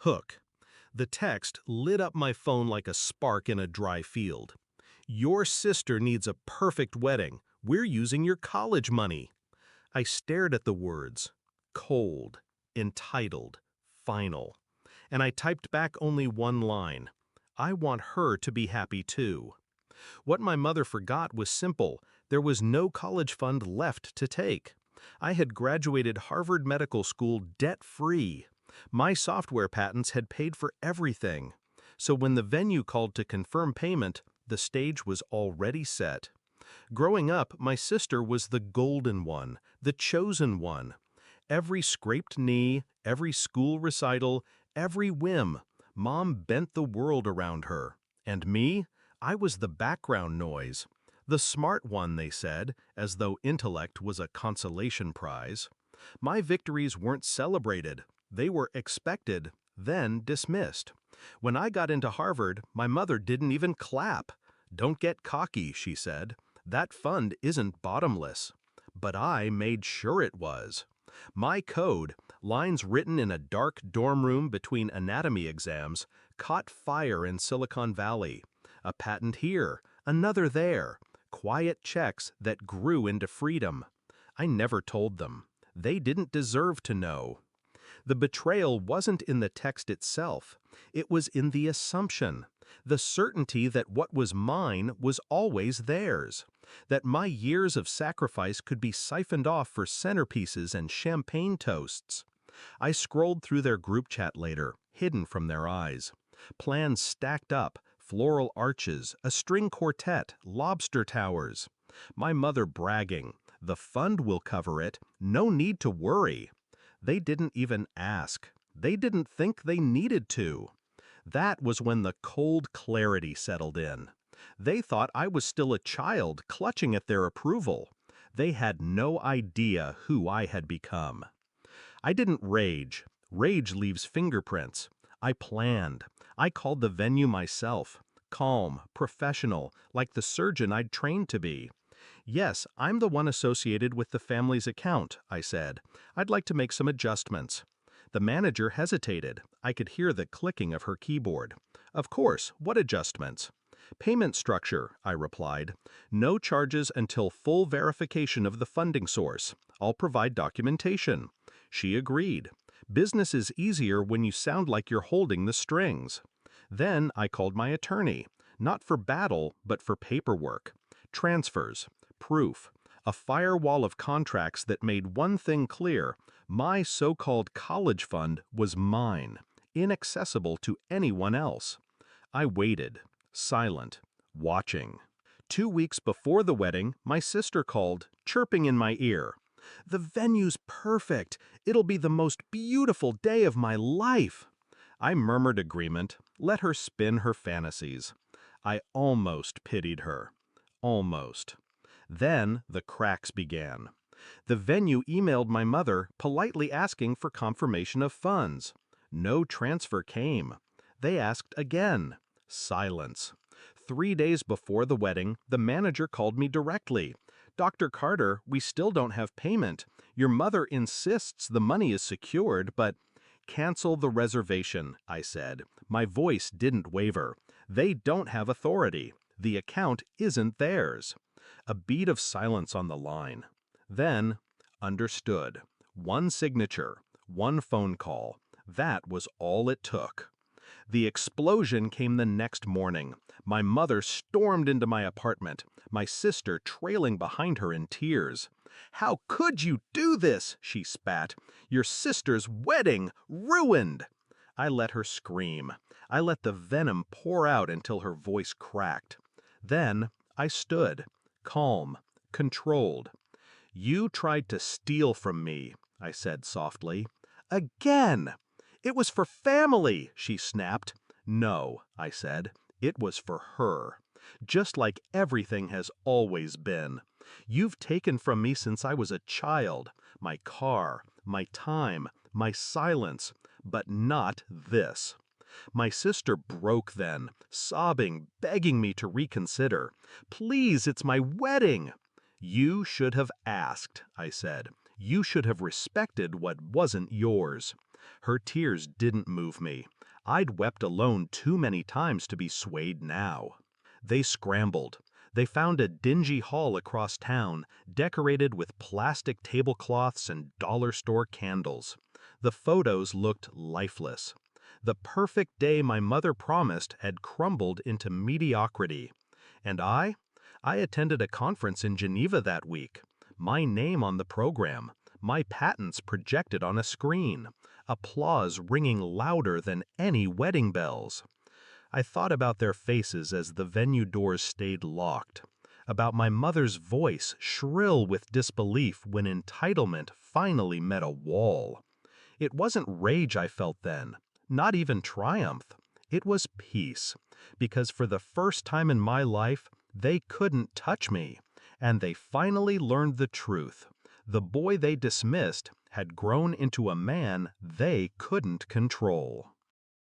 Hook. The text lit up my phone like a spark in a dry field. Your sister needs a perfect wedding. We're using your college money. I stared at the words. Cold, entitled, final. And I typed back only one line. I want her to be happy too. What my mother forgot was simple. There was no college fund left to take. I had graduated Harvard Medical School debt-free. My software patents had paid for everything. So when the venue called to confirm payment, the stage was already set. Growing up, my sister was the golden one, the chosen one. Every scraped knee, every school recital, every whim, Mom bent the world around her. And me? I was the background noise. The smart one, they said, as though intellect was a consolation prize. My victories weren't celebrated. They were expected, then dismissed. When I got into Harvard, my mother didn't even clap. Don't get cocky, she said. That fund isn't bottomless. But I made sure it was. My code, lines written in a dark dorm room between anatomy exams, caught fire in Silicon Valley. A patent here, another there, quiet checks that grew into freedom. I never told them. They didn't deserve to know. The betrayal wasn't in the text itself. It was in the assumption, the certainty that what was mine was always theirs, that my years of sacrifice could be siphoned off for centerpieces and champagne toasts. I scrolled through their group chat later, hidden from their eyes. Plans stacked up, floral arches, a string quartet, lobster towers. My mother bragging, the fund will cover it, no need to worry. They didn't even ask. They didn't think they needed to. That was when the cold clarity settled in. They thought I was still a child clutching at their approval. They had no idea who I had become. I didn't rage. Rage leaves fingerprints. I planned. I called the venue myself. Calm, professional, like the surgeon I'd trained to be. Yes, I'm the one associated with the family's account, I said. I'd like to make some adjustments. The manager hesitated. I could hear the clicking of her keyboard. Of course, what adjustments? Payment structure, I replied. No charges until full verification of the funding source. I'll provide documentation. She agreed. Business is easier when you sound like you're holding the strings. Then I called my attorney, not for battle, but for paperwork. Transfers, proof, a firewall of contracts that made one thing clear: my so-called college fund was mine, inaccessible to anyone else. I waited, silent, watching. 2 weeks before the wedding, my sister called, chirping in my ear. "The venue's perfect. It'll be the most beautiful day of my life." I murmured agreement, let her spin her fantasies. I almost pitied her. Almost. Then the cracks began. The venue emailed my mother, politely asking for confirmation of funds. No transfer came. They asked again. Silence. 3 days before the wedding, the manager called me directly. "Dr. Carter, we still don't have payment. Your mother insists the money is secured, but—" "Cancel the reservation," I said. My voice didn't waver. "They don't have authority. The account isn't theirs." A beat of silence on the line. Then, understood. One signature, one phone call. That was all it took. The explosion came the next morning. My mother stormed into my apartment, my sister trailing behind her in tears. "How could you do this?" she spat. "Your sister's wedding, ruined!" I let her scream. I let the venom pour out until her voice cracked. Then I stood, calm, controlled. "You tried to steal from me," I said softly. "Again!" "It was for family," she snapped. "No," I said. "It was for her. Just like everything has always been. You've taken from me since I was a child, my car, my time, my silence, but not this." My sister broke then, sobbing, begging me to reconsider. "Please, it's my wedding." "You should have asked," I said. "You should have respected what wasn't yours." Her tears didn't move me. I'd wept alone too many times to be swayed now. They scrambled. They found a dingy hall across town, decorated with plastic tablecloths and dollar store candles. The photos looked lifeless. The perfect day my mother promised had crumbled into mediocrity. And I attended a conference in Geneva that week. My name on the program, my patents projected on a screen, applause ringing louder than any wedding bells. I thought about their faces as the venue doors stayed locked, about my mother's voice shrill with disbelief when entitlement finally met a wall. It wasn't rage I felt then, not even triumph. It was peace, because for the first time in my life, they couldn't touch me, and they finally learned the truth. The boy they dismissed had grown into a man they couldn't control.